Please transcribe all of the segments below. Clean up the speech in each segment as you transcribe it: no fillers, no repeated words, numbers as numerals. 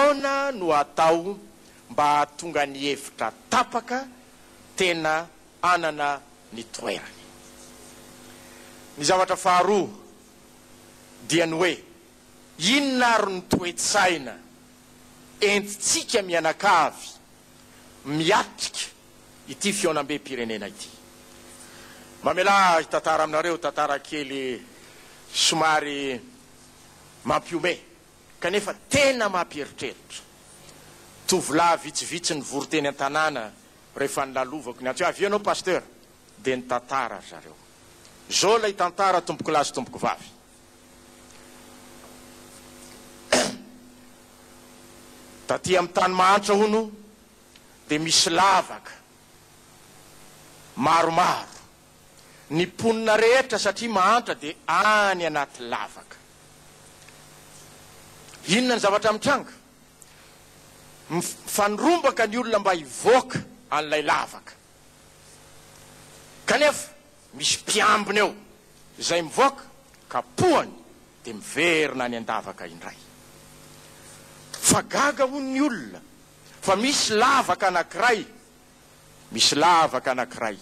ahoana no atao mba hahatonga ny hevitra tapaka tena anana ny toerany. Ny zavatra faharoa dia ny hoe inona ary ny toe-tsaina entitsika mianakavy miatrika ity fionam-be-pirenena ity. Mamela hitantara aminareo tantara kely somary mampiome kanefa tena mampieritreritra. Tovolahy vitsivitsy ny voroteny an-tanàna rehefa nilalovako ny antso avy ianao pasteur dia ny tantara zareo. Zao lay tantara tompoko lahy sy tompoko vavy. Taty amin'ny tany mahantra hono dia misy lavaka maromaro. Ny ponina rehetra satria mahantra dia any anaty lavaka. Inona ny zavatra mitranga? Fanrombaka ny olona mba hivoaka an'ilay lavaka. Kanefa misy mpiambina eo izay mivoaka kapohany dia miverina any an-davaka indray. Fa gaga hono ny olona fa misy lavaka anankiray, misy lavaka anankiray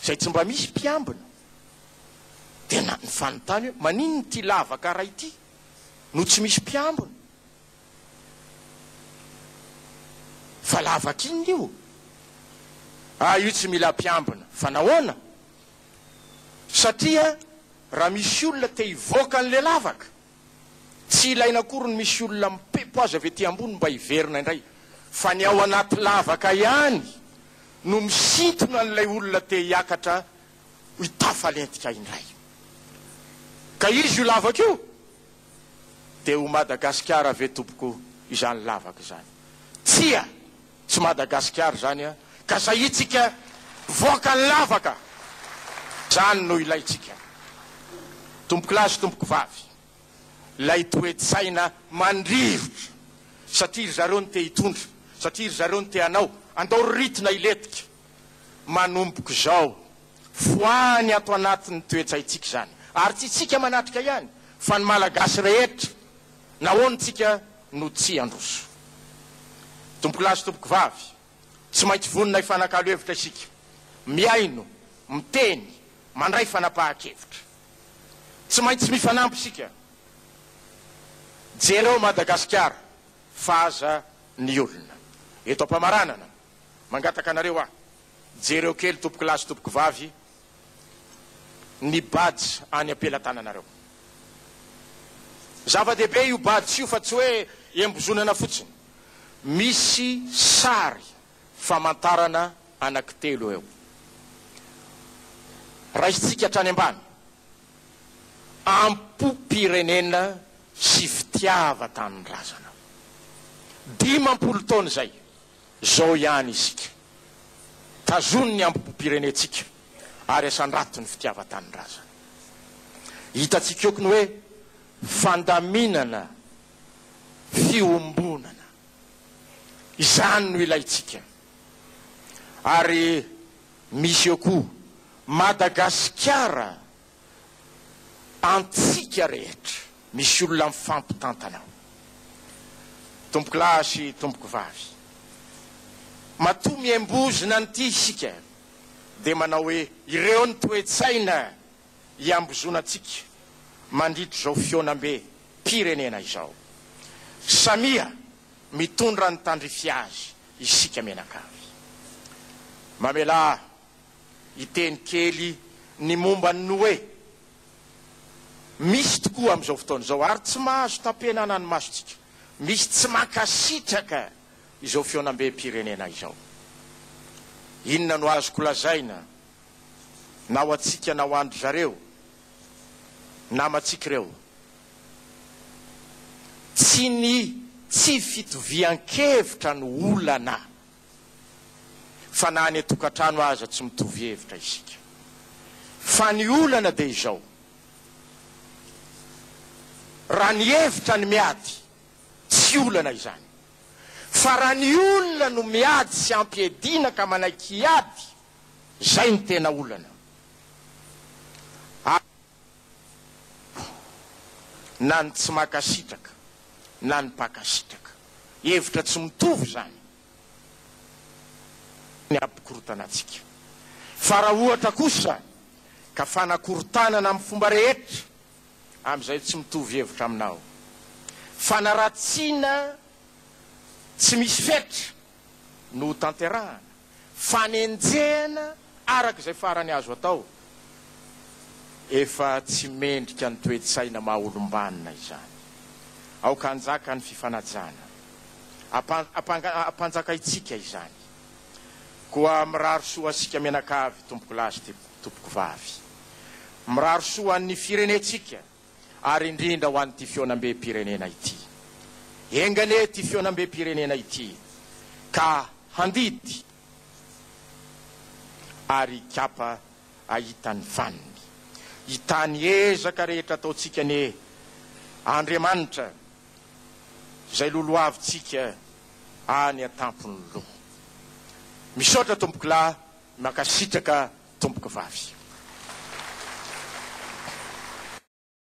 izay tsy mba misy mpiambina. Dia ny fanontany hoe maninona ity lavaka ray ity no tsy misy mpiambina? Fa lavaka iny io. Io tsy mila mpiambina. Fa nahoana? Satria raha misy olona te hivoaka an'le lavaka, tsy ilaina akory ny misy olona mipepo azy avy ety ambony mba hiverina indray. Fa ny ao anaty lavaka ihany no misintona an'ilay olona te hiakatra hitafalentika indray. Ka izy io lavaka io dia ho Madagasikara ave tompoko izany lavaka izany. Tsia tsy Madagasikara zany a, ka sahitsika voaka ny lavaka. Zany no ilaitsika. Tompoko lahy sy tompoko vavy, lay toe-tsaina mandrivotra satria zareo ny te hitondra, satria zareo ny te hanao, andao ritina iletika. Manomboka zao foany ato anatin'ny toe-tsaitsika zany. Ary tsy tsika manatrika ihany, fa ny malagasy rehetra nahoantsika no tsy androso. Tompoko lahy sy tompoko vavy, tsy maintsy vonona hifanakalo hevitra isika, miaino, miteny, mandray fanapahan-kevitra. Tsy maintsy mifanampy isika. Jereo Madagasikara faza ny olona. Eto am-pamaranana mangataka anareo aho, jereo kely tompoko lahy sy tompoko vavy, ny badge any am-pelantananareo. Zava-dehibe io badge io fa tsy hoe embozonana fotsiny. Misy sary famantarana anankitelo eo. Raisitsika hatrany ambany. Ampo-pirenena sy fitiava-tanindrazana. 50 taona zay. Zao ihany isika. Tazony ny ampo-pirenetsika ary asandrato ny fitiava-tanindrazana. Hitatsika eoko ny hoe fandaminana, fiombonana. Izany no ilaitsika. Ary misy eo koa Madagasikara antsika rehetra, misy olona mifampitantana. Tompoko lahy sy tompoko vavy, matoa miembozina n'ity isika dia manao hoe ireo ny toe-tsaina hiambozonantsika mandritry zao fionam-be pirenena izao. Samia mitondra ny tandrify azy isika mianakavy. Mamela iteny kely ny momba ny hoe misy tokoa amin'izao fotoana izao, ary tsy mahazo tampenana ny masontsika, misy tsy mankasitraka izao fionam-be pirenena izao. Inona no azoko lazaina na ho atsika na ho andro zareo namatsika ireo? Tsy fitovian-kevitra no olana, fa na ny tokantrano aza tsy mitovy hevitra isika. Fa ny olana dia izao, raha ny hevitra ny miady tsy olana izany. Fa raha ny olona no miady sy ampiedina ka manaiky hiady, zay ny tena olana. Na ny tsy makasitraka na ny mpakasitraka, hevitra tsy mitovy zany ny ampikorotana atsika. Fa raha ohatra kosa ka fanakorotanana amin'ny fomba rehetra, amin'izay tsy mitovy hevitra aminao. Fanaratsiana tsy misy fetra no tanterahana, fanenjehana arak'izay farany azo atao, efa tsy mendrika ny toe-tsaina maha-olombanina izany. Aoka anjaka ny fifanajana, ampanjaka itsika izany, koa miraro soa asika menakavy tompoko lazy tompoko vavy, miraro soa ny firenetsika, ary indrindra ho an'ity fionam-be-pirenena ity. Engane ty fionam-be-pirenena ity ka handidy ary kapa ahitany vaniny, hitany ezaka rehetra ataotsika ny Andriamanitra zay loloavitsika any atampony loha. Misaotra tompoko lahy, makasitraka tompoko vavy.